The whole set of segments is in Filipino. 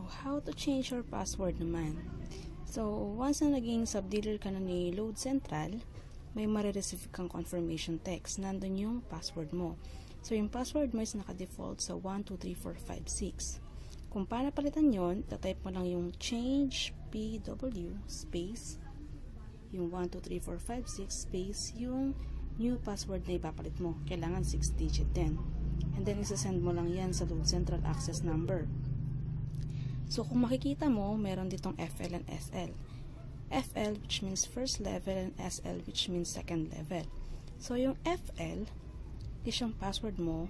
how to change your password naman. So, once na naging subdealer ka na ni Load Central, may marireceive kang confirmation text. Nandun yung password mo. So, yung password mo is naka-default sa 123456. Kung paano palitan yon, tatype mo lang yung change pw space yung 123456 space yung new password na ipapalit mo. Kailangan 6 digit din. And then, isasend mo lang yan sa Load Central access number. So, kung makikita mo, meron ditong FL and SL. FL, which means first level, and SL, which means second level. So, yung FL is yung password mo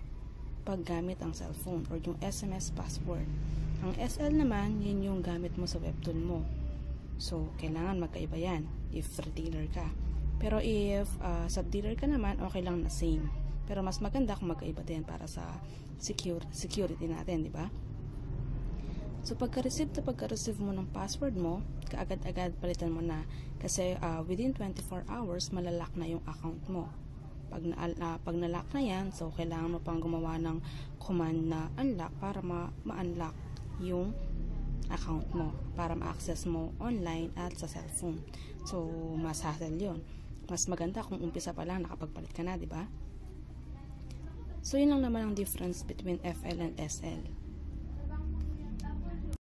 pag gamit ang cellphone or yung SMS password. Ang SL naman, yun yung gamit mo sa webtoon mo. So, kailangan magkaiba yan if retailer ka. Pero if subdealer ka naman, okay lang na same. Pero mas maganda kung magkaiba din para sa security natin, di ba? So, pagka-receive mo ng password mo, kaagad-agad palitan mo na. Kasi within 24 hours, malalak na yung account mo. Pag nalock na yan, so kailangan mo pang gumawa ng command na unlock para ma-unlock yung account mo. Para ma-access mo online at sa cellphone. So, mas hassle yun. Mas maganda kung umpisa pa lang nakapagpalit ka na, di ba? So, yun lang naman ang difference between FL and SL.